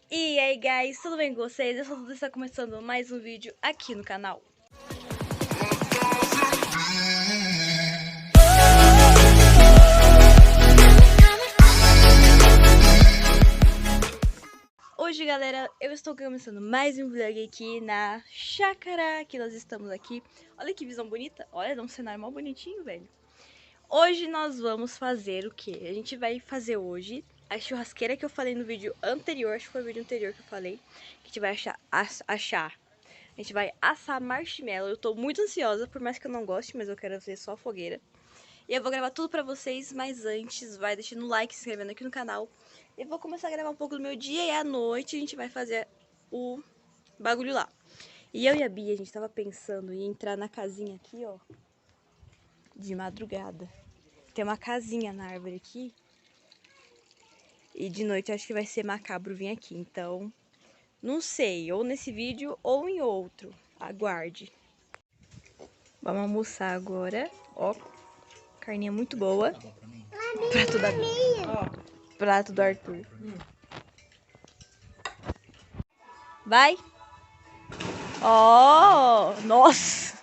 E aí, guys, tudo bem com vocês? Eu sou a Duda e está começando mais um vídeo aqui no canal. Hoje, galera, eu estou começando mais um vlog aqui na chácara que nós estamos aqui. Olha que visão bonita. Olha, dá um cenário mó bonitinho, velho. Hoje nós vamos fazer o quê? A gente vai fazer hoje a churrasqueira que eu falei no vídeo anterior. Acho que foi o vídeo anterior que eu falei. Que a gente vai achar. A gente vai assar marshmallow. Eu tô muito ansiosa, por mais que eu não goste, mas eu quero ver só a fogueira. E eu vou gravar tudo pra vocês, mas antes vai deixando o like, se inscrevendo aqui no canal. Eu vou começar a gravar um pouco do meu dia e à noite a gente vai fazer o bagulho lá. E eu e a Bia, a gente tava pensando em entrar na casinha aqui, ó, de madrugada. Tem uma casinha na árvore aqui. E de noite eu acho que vai ser macabro vir aqui, então não sei, ou nesse vídeo ou em outro. Aguarde. Vamos almoçar agora, ó. Carninha muito boa. Prato da Bia. Prato do Arthur. Vai. Ó, nossa.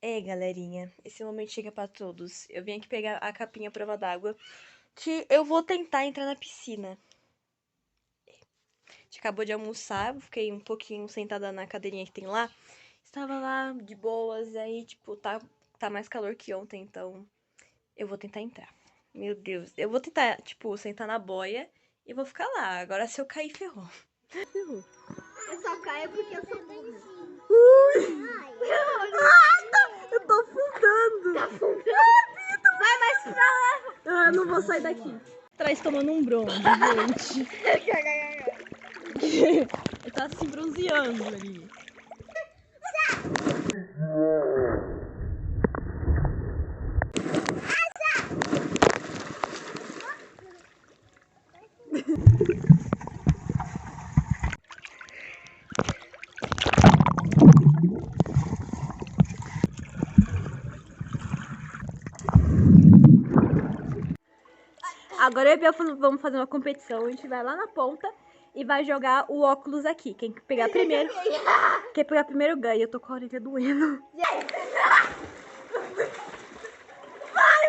É, galerinha, esse momento chega pra todos. Eu vim aqui pegar a capinha prova d'água, que eu vou tentar entrar na piscina. A gente acabou de almoçar, fiquei um pouquinho sentada na cadeirinha que tem lá. Estava lá de boas, e aí, tipo, tá mais calor que ontem, então eu vou tentar entrar. Meu Deus, eu vou tentar, tipo, sentar na boia e vou ficar lá. Agora se eu cair, ferrou. Ferrou. Eu só caio porque eu sou burra. Eu tô afundando. Tá afundando? Vai mais pra lá. Ah, eu não vou sair daqui. Atrás tomando um bronze, gente. Ele tá se bronzeando ali. Agora eu e a Bia vamos fazer uma competição. A gente vai lá na ponta e vai jogar o óculos aqui. Quem pegar primeiro, ganha. Eu tô com a orelha doendo. Vai,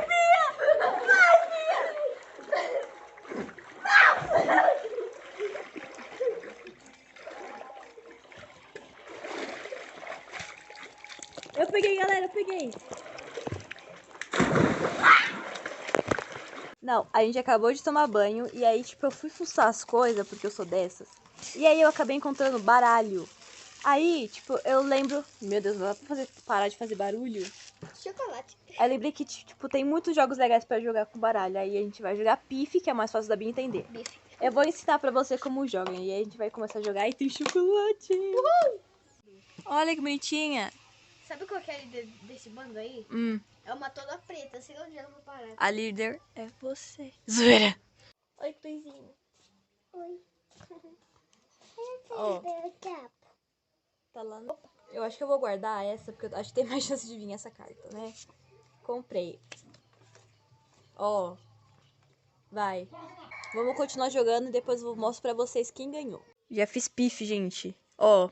Bia! Vai, Bia! Eu peguei, galera, eu peguei. Não, a gente acabou de tomar banho e aí, tipo, eu fui fuçar as coisas, porque eu sou dessas. E aí eu acabei encontrando baralho. Aí, tipo, eu lembro... Meu Deus, não dá pra parar de fazer barulho? Chocolate. Aí eu lembrei que, tipo, tem muitos jogos legais pra jogar com baralho. Aí a gente vai jogar pife, que é mais fácil da Bia entender. Bife. Eu vou ensinar pra você como joga. E aí a gente vai começar a jogar e tem chocolate. Uhul! Olha que bonitinha. Sabe qual que é desse bando aí? É uma toda preta, sei onde ela vai parar. A líder é você. Zoeira. Oi, Tuizinho. Oi. Ó. Tá lá no... Eu acho que eu vou guardar essa, porque eu acho que tem mais chance de vir essa carta, né? Comprei. Ó. Vai. Vamos continuar jogando e depois eu mostro pra vocês quem ganhou. Já fiz pife, gente. Ó.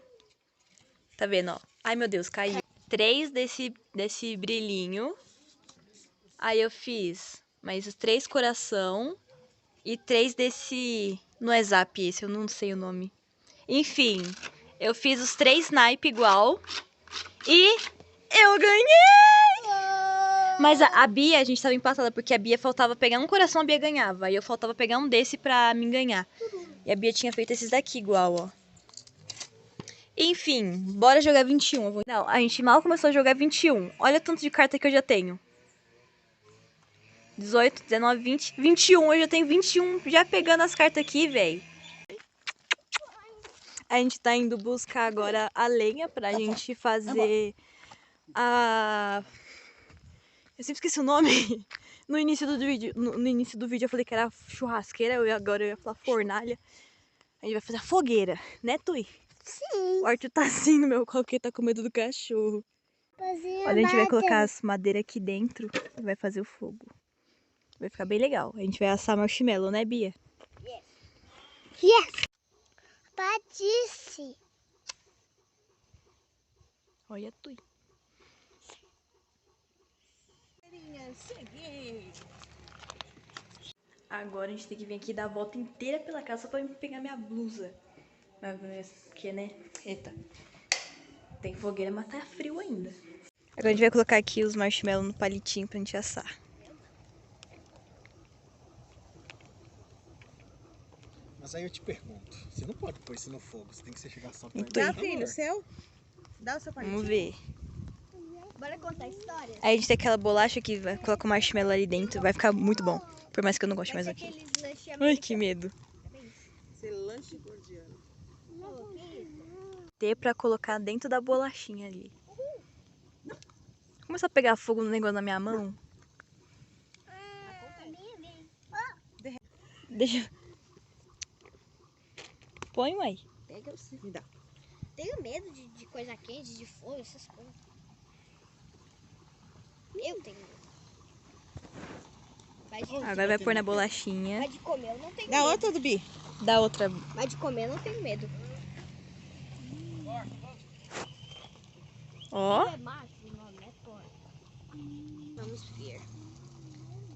Tá vendo, ó? Ai, meu Deus, caiu. 3 desse brilhinho. Aí eu fiz mais os 3 coração. E 3 desse... Não é zap esse, eu não sei o nome. Enfim, eu fiz os 3 naipe igual. E eu ganhei! Mas a Bia, a gente tava empatada, porque a Bia faltava pegar um coração, a Bia ganhava. E eu faltava pegar um desse pra mim ganhar. E a Bia tinha feito esses daqui igual, ó. Enfim, bora jogar 21. Não, a gente mal começou a jogar 21. Olha o tanto de carta que eu já tenho. 18, 19, 20, 21. Eu já tenho 21 já pegando as cartas aqui, velho. A gente tá indo buscar agora a lenha pra gente fazer a... Eu sempre esqueci o nome. No início do vídeo eu falei que era churrasqueira, agora eu ia falar fornalha. A gente vai fazer a fogueira, né, Tui? Sim. O Arthur tá assim no meu colo porque tá com medo do cachorro. Olha, a gente vai colocar as madeiras aqui dentro e vai fazer o fogo. Vai ficar bem legal. A gente vai assar marshmallow, né, Bia? Yes. Yes! Patice! Olha tu. Agora a gente tem que vir aqui dar a volta inteira pela casa só pra eu pegar minha blusa. Porque, né? Eita. Tem fogueira, mas tá frio ainda. Agora a gente vai colocar aqui os marshmallows no palitinho pra gente assar. Mas aí eu te pergunto, você não pode pôr isso no fogo, você tem que chegar só pra Então, ele. Dá, filho, seu? Dá o seu palitinho. Vamos ver. Bora contar a história? Aí a gente tem aquela bolacha que vai colocar o marshmallow ali dentro. Vai ficar muito bom. Por mais que eu não goste mais aqui. Aqueles lanches Ai, que medo. Ser lanche gordiano. Ter pra colocar dentro da bolachinha ali. Começou a pegar fogo no negócio na minha mão. Deixa eu... Põe, mãe. Pega você. Me dá. Tenho medo de coisa quente, de fogo, essas coisas. Eu tenho medo. Agora vai pôr na bolachinha. Mas de comer eu não tenho Dá medo. outra do Bi. Da outra. Mas de comer eu não tenho medo. Ó. É macho, o nome é porco. Vamos ver.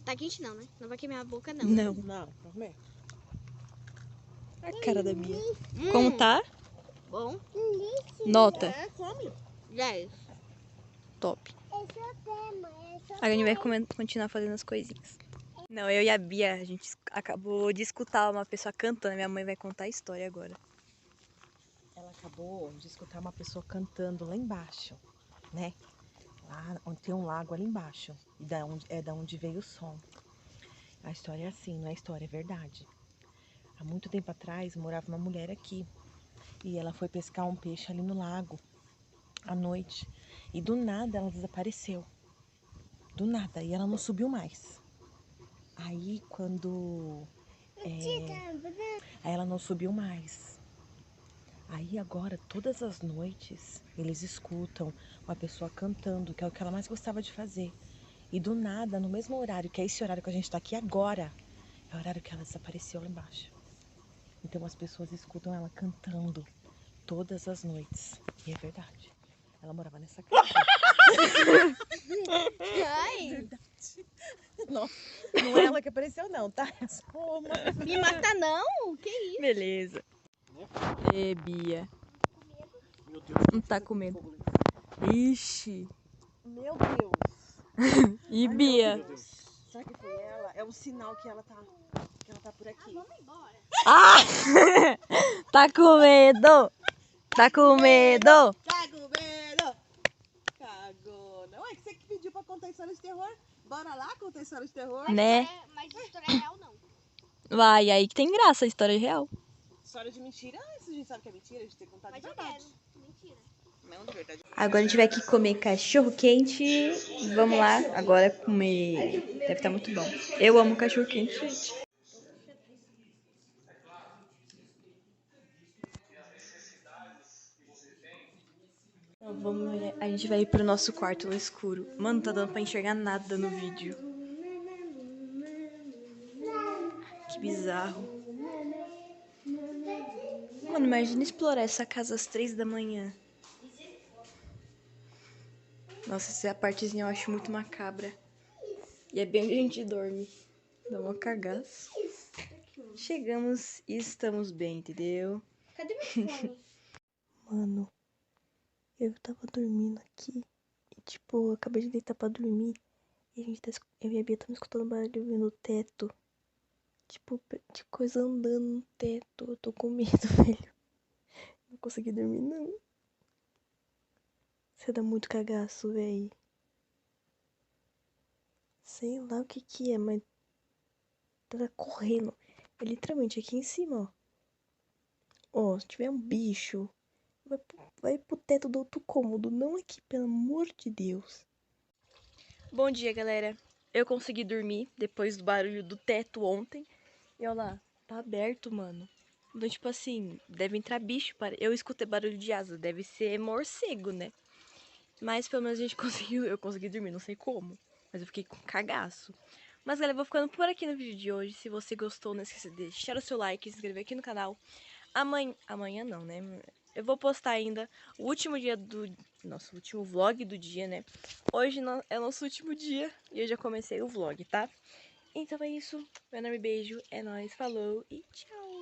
Tá quente não, né? Não vai queimar a boca não. Não. Não, pra comer. A cara da Bia. Como tá? Bom. Nota. É, come. 10. Top. Agora a gente vai continuar fazendo as coisinhas. Não, eu e a Bia, a gente acabou de escutar uma pessoa cantando. Minha mãe vai contar a história agora. Ela acabou de escutar uma pessoa cantando lá embaixo, né? Lá onde tem um lago ali embaixo. E da onde veio o som. A história é assim, não é história, é verdade. Há muito tempo atrás morava uma mulher aqui. E ela foi pescar um peixe ali no lago, à noite. E do nada ela desapareceu. Do nada. E ela não subiu mais. Aí quando... Aí ela não subiu mais. Aí agora, todas as noites, eles escutam uma pessoa cantando, que é o que ela mais gostava de fazer. E do nada, no mesmo horário, que é esse horário que a gente tá aqui agora, é o horário que ela desapareceu lá embaixo. Então as pessoas escutam ela cantando todas as noites. E é verdade. Ela morava nessa casa. Ai, Não, não é ela que apareceu não, tá? É só uma. me mata não. Que isso? Beleza. Ê, Bia. Meu Deus, Não tá com medo. Ixi. Meu Deus. E Ai, Bia? meu Deus. Será que foi ela? É um sinal que ela tá por aqui. Vamos embora. Ah! Tá com medo? Tá com medo? Tá com medo? Cagona. Ué, você que pediu pra contar história de terror? Bora lá contar história de terror? Né? Mas história real não. Vai, aí que tem graça a história real. História de mentira? Isso a gente sabe que é mentira, a gente tem que contar de Mas eu verdade. quero. Mentira. Não, de verdade. Agora a gente vai aqui comer cachorro quente. Vamos lá, agora comer. Deve estar muito bom. Eu amo cachorro quente, gente. Então, a gente vai ir pro nosso quarto no escuro. Mano, tá dando pra enxergar nada no vídeo. Que bizarro. Mano, imagina explorar essa casa às 3 da manhã. Nossa, essa partezinha eu acho muito macabra. E é bem onde a gente dorme. Dá uma cagaço. Chegamos e estamos bem, entendeu? Cadê meu fone? Mano, eu tava dormindo aqui. E tipo, eu acabei de deitar pra dormir. E eu e a Bia estamos escutando barulho no teto. Tipo, de coisa andando no teto. Eu tô com medo, velho. Não consegui dormir, não. Você dá muito cagaço, velho. Sei lá o que que é, mas tá correndo. É literalmente aqui em cima, ó. Ó, se tiver um bicho, vai pro teto do outro cômodo. Não aqui, pelo amor de Deus. Bom dia, galera. Eu consegui dormir depois do barulho do teto ontem. E olha lá, tá aberto, mano. Então, tipo assim, deve entrar bicho. Eu escutei barulho de asa, deve ser morcego, né? Mas pelo menos a gente conseguiu, eu consegui dormir, não sei como. Mas eu fiquei com cagaço. Mas, galera, eu vou ficando por aqui no vídeo de hoje. Se você gostou, não esqueça de deixar o seu like e se inscrever aqui no canal. Amanhã não, né? Eu vou postar ainda o último dia do... Nosso último vlog do dia, né? Hoje é nosso último dia e eu já comecei o vlog, tá? Então é isso. Meu enorme beijo. É nóis. Falou e tchau.